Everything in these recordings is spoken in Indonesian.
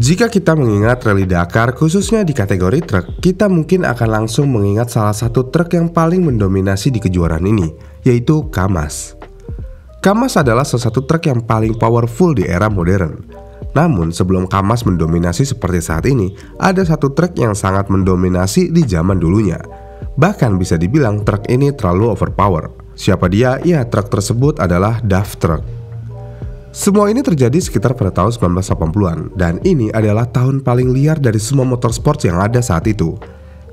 Jika kita mengingat rally Dakar khususnya di kategori truk, kita mungkin akan langsung mengingat salah satu truk yang paling mendominasi di kejuaraan ini, yaitu Kamaz. Kamaz adalah salah satu truk yang paling powerful di era modern. Namun sebelum Kamaz mendominasi seperti saat ini, ada satu truk yang sangat mendominasi di zaman dulunya. Bahkan bisa dibilang truk ini terlalu overpower. Siapa dia? Ya, truk tersebut adalah DAF Truck. Semua ini terjadi sekitar pada tahun 1980-an, dan ini adalah tahun paling liar dari semua motorsport yang ada saat itu.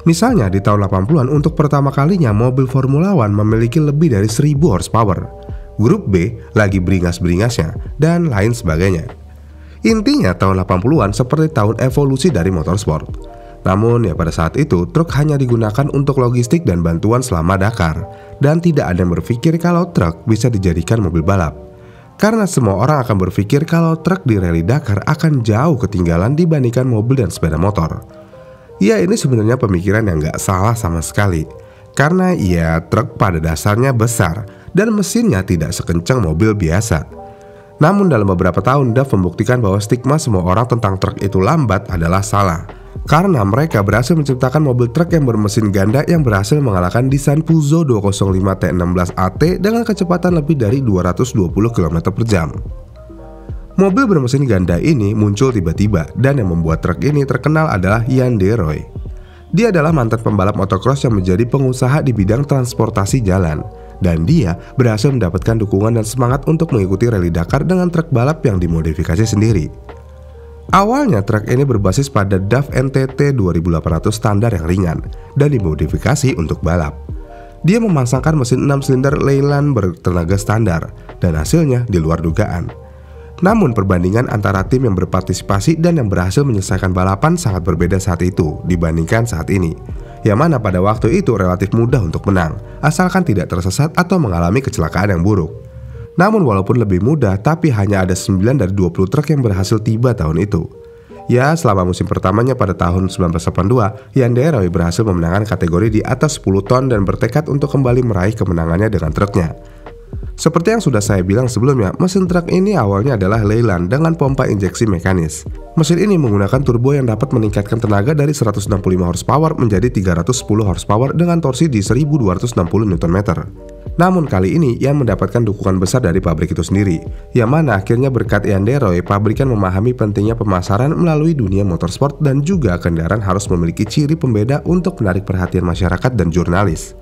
Misalnya di tahun 80-an untuk pertama kalinya mobil Formula One memiliki lebih dari 1000 horsepower. Grup B lagi beringas-beringasnya, dan lain sebagainya. Intinya tahun 80-an seperti tahun evolusi dari motorsport. Namun ya pada saat itu truk hanya digunakan untuk logistik dan bantuan selama Dakar, dan tidak ada yang berpikir kalau truk bisa dijadikan mobil balap. Karena semua orang akan berpikir kalau truk di rally Dakar akan jauh ketinggalan dibandingkan mobil dan sepeda motor. Ya, ini sebenarnya pemikiran yang gak salah sama sekali. Karena ya truk pada dasarnya besar dan mesinnya tidak sekencang mobil biasa. Namun dalam beberapa tahun DAF membuktikan bahwa stigma semua orang tentang truk itu lambat adalah salah. Karena mereka berhasil menciptakan mobil truk yang bermesin ganda yang berhasil mengalahkan desain Peugeot 205 T16 AT dengan kecepatan lebih dari 220 km/jam. Mobil bermesin ganda ini muncul tiba-tiba, dan yang membuat truk ini terkenal adalah Yann De Roy. Dia adalah mantan pembalap motocross yang menjadi pengusaha di bidang transportasi jalan, dan dia berhasil mendapatkan dukungan dan semangat untuk mengikuti rally Dakar dengan truk balap yang dimodifikasi sendiri. Awalnya truk ini berbasis pada DAF NTT 2800 standar yang ringan dan dimodifikasi untuk balap. Dia memasangkan mesin 6 silinder Leyland bertenaga standar, dan hasilnya di luar dugaan. Namun perbandingan antara tim yang berpartisipasi dan yang berhasil menyelesaikan balapan sangat berbeda saat itu dibandingkan saat ini, yang mana pada waktu itu relatif mudah untuk menang, asalkan tidak tersesat atau mengalami kecelakaan yang buruk. Namun walaupun lebih mudah, tapi hanya ada 9 dari 20 truk yang berhasil tiba tahun itu. Ya, selama musim pertamanya pada tahun 1982, Yann De Roy berhasil memenangkan kategori di atas 10 ton dan bertekad untuk kembali meraih kemenangannya dengan truknya. Seperti yang sudah saya bilang sebelumnya, mesin truk ini awalnya adalah Leyland dengan pompa injeksi mekanis. Mesin ini menggunakan turbo yang dapat meningkatkan tenaga dari 165 horsepower menjadi 310 horsepower dengan torsi di 1260 Nm. Namun kali ini Yann mendapatkan dukungan besar dari pabrik itu sendiri, yang mana akhirnya berkat Yann De Roy, pabrikan memahami pentingnya pemasaran melalui dunia motorsport dan juga kendaraan harus memiliki ciri pembeda untuk menarik perhatian masyarakat dan jurnalis.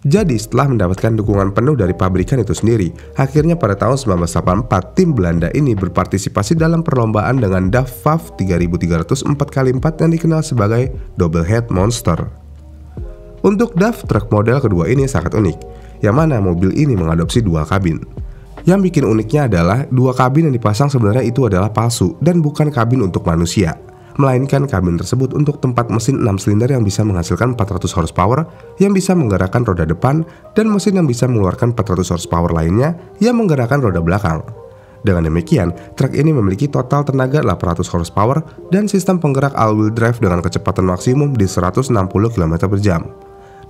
Jadi setelah mendapatkan dukungan penuh dari pabrikan itu sendiri, akhirnya pada tahun 1984 tim Belanda ini berpartisipasi dalam perlombaan dengan DAF FAF 3300 4x4 yang dikenal sebagai Double Head Monster. Untuk DAF truk model kedua ini sangat unik, yang mana mobil ini mengadopsi dual kabin. Yang bikin uniknya adalah dua kabin yang dipasang sebenarnya itu adalah palsu dan bukan kabin untuk manusia, melainkan kabin tersebut untuk tempat mesin 6 silinder yang bisa menghasilkan 400 horsepower yang bisa menggerakkan roda depan dan mesin yang bisa mengeluarkan 400 horsepower lainnya yang menggerakkan roda belakang. Dengan demikian, truk ini memiliki total tenaga 800 horsepower dan sistem penggerak all-wheel drive dengan kecepatan maksimum di 160 km/jam.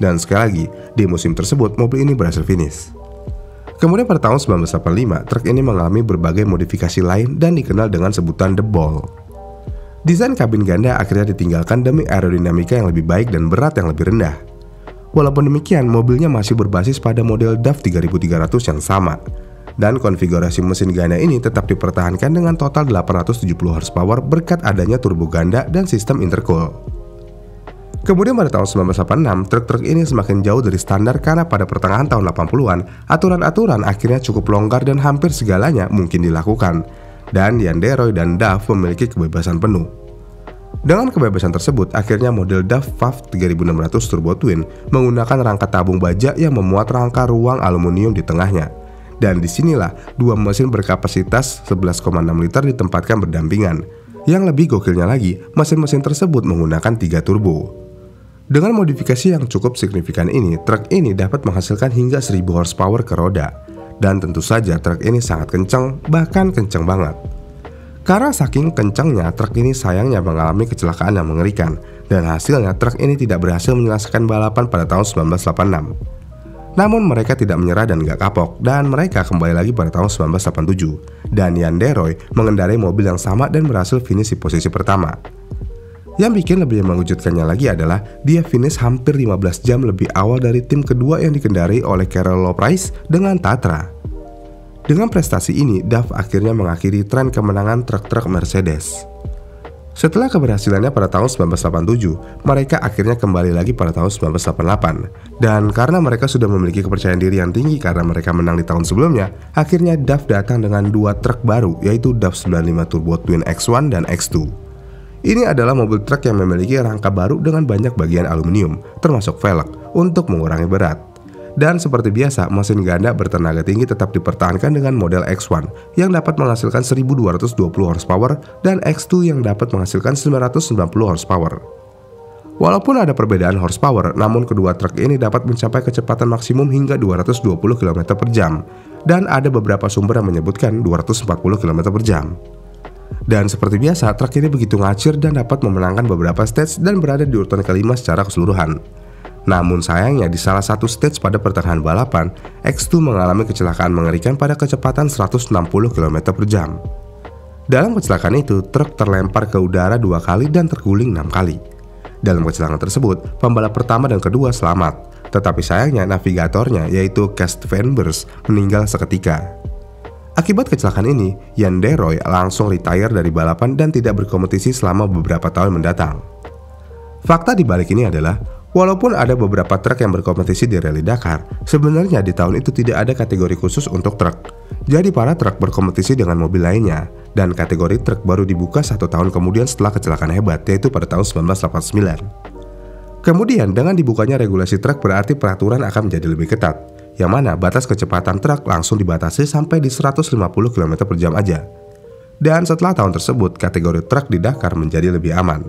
Dan sekali lagi, di musim tersebut mobil ini berhasil finish. Kemudian pada tahun 1985, truk ini mengalami berbagai modifikasi lain dan dikenal dengan sebutan The Ball. Desain kabin ganda akhirnya ditinggalkan demi aerodinamika yang lebih baik dan berat yang lebih rendah. Walaupun demikian, mobilnya masih berbasis pada model DAF 3300 yang sama. Dan konfigurasi mesin ganda ini tetap dipertahankan dengan total 870 horsepower berkat adanya turbo ganda dan sistem intercool. Kemudian pada tahun 1986, truk-truk ini semakin jauh dari standar karena pada pertengahan tahun 80-an, aturan-aturan akhirnya cukup longgar dan hampir segalanya mungkin dilakukan. Dan Yann De Roy dan DAF memiliki kebebasan penuh. Dengan kebebasan tersebut, akhirnya model DAF FAF 3600 Turbo Twin menggunakan rangka tabung baja yang memuat rangka ruang aluminium di tengahnya. Dan disinilah dua mesin berkapasitas 11,6 liter ditempatkan berdampingan. Yang lebih gokilnya lagi, mesin-mesin tersebut menggunakan 3 turbo. Dengan modifikasi yang cukup signifikan ini, truk ini dapat menghasilkan hingga 1000 horsepower ke roda. Dan tentu saja truk ini sangat kencang, bahkan kencang banget. Karena saking kencangnya, truk ini sayangnya mengalami kecelakaan yang mengerikan. Dan hasilnya truk ini tidak berhasil menyelesaikan balapan pada tahun 1986. Namun mereka tidak menyerah dan gak kapok, dan mereka kembali lagi pada tahun 1987. Dan Jan de Rooij mengendarai mobil yang sama dan berhasil finish di posisi pertama. Yang bikin lebih mengejutkannya lagi adalah dia finish hampir 15 jam lebih awal dari tim kedua yang dikendarai oleh Carroll Lopez dengan Tatra. Dengan prestasi ini, Duff akhirnya mengakhiri tren kemenangan truk-truk Mercedes. Setelah keberhasilannya pada tahun 1987, mereka akhirnya kembali lagi pada tahun 1988. Dan karena mereka sudah memiliki kepercayaan diri yang tinggi karena mereka menang di tahun sebelumnya, akhirnya Duff datang dengan dua truk baru, yaitu Duff 95 Turbo Twin X1 dan X2. Ini adalah mobil truk yang memiliki rangka baru dengan banyak bagian aluminium, termasuk velg, untuk mengurangi berat. Dan seperti biasa, mesin ganda bertenaga tinggi tetap dipertahankan dengan model X1 yang dapat menghasilkan 1220 horsepower dan X2 yang dapat menghasilkan 990 horsepower. Walaupun ada perbedaan horsepower, namun kedua truk ini dapat mencapai kecepatan maksimum hingga 220 km per jam, dan ada beberapa sumber yang menyebutkan 240 km per jam. Dan seperti biasa, truk ini begitu ngacir dan dapat memenangkan beberapa stage dan berada di urutan kelima secara keseluruhan. Namun sayangnya di salah satu stage pada pertengahan balapan, X2 mengalami kecelakaan mengerikan pada kecepatan 160 km per jam. Dalam kecelakaan itu, truk terlempar ke udara 2 kali dan terguling 6 kali. Dalam kecelakaan tersebut, pembalap pertama dan kedua selamat, tetapi sayangnya navigatornya yaitu Kees van Bers meninggal seketika. Akibat kecelakaan ini, Jan de Rooij langsung retire dari balapan dan tidak berkompetisi selama beberapa tahun mendatang. Fakta di balik ini adalah, walaupun ada beberapa truk yang berkompetisi di Rally Dakar, sebenarnya di tahun itu tidak ada kategori khusus untuk truk. Jadi para truk berkompetisi dengan mobil lainnya, dan kategori truk baru dibuka 1 tahun kemudian setelah kecelakaan hebat, yaitu pada tahun 1989. Kemudian dengan dibukanya regulasi truk berarti peraturan akan menjadi lebih ketat, yang mana batas kecepatan truk langsung dibatasi sampai di 150 km per jam aja. Dan setelah tahun tersebut, kategori truk di Dakar menjadi lebih aman.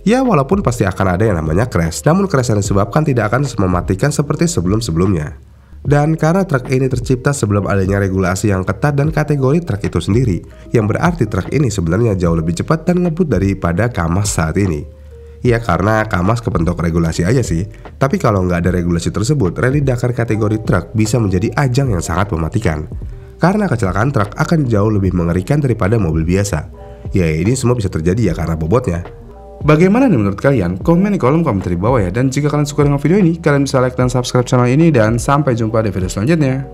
Ya, walaupun pasti akan ada yang namanya crash, namun crash yang disebabkan tidak akan mematikan seperti sebelum-sebelumnya. Dan karena truk ini tercipta sebelum adanya regulasi yang ketat dan kategori truk itu sendiri, yang berarti truk ini sebenarnya jauh lebih cepat dan ngebut daripada Kamaz saat ini. Ya, karena Kamaz kepentok regulasi aja sih. Tapi kalau nggak ada regulasi tersebut, Rally Dakar kategori truk bisa menjadi ajang yang sangat mematikan. Karena kecelakaan truk akan jauh lebih mengerikan daripada mobil biasa. Ya, ini semua bisa terjadi ya karena bobotnya. Bagaimana nih menurut kalian? Komen di kolom komentar di bawah ya. Dan jika kalian suka dengan video ini, kalian bisa like dan subscribe channel ini. Dan sampai jumpa di video selanjutnya.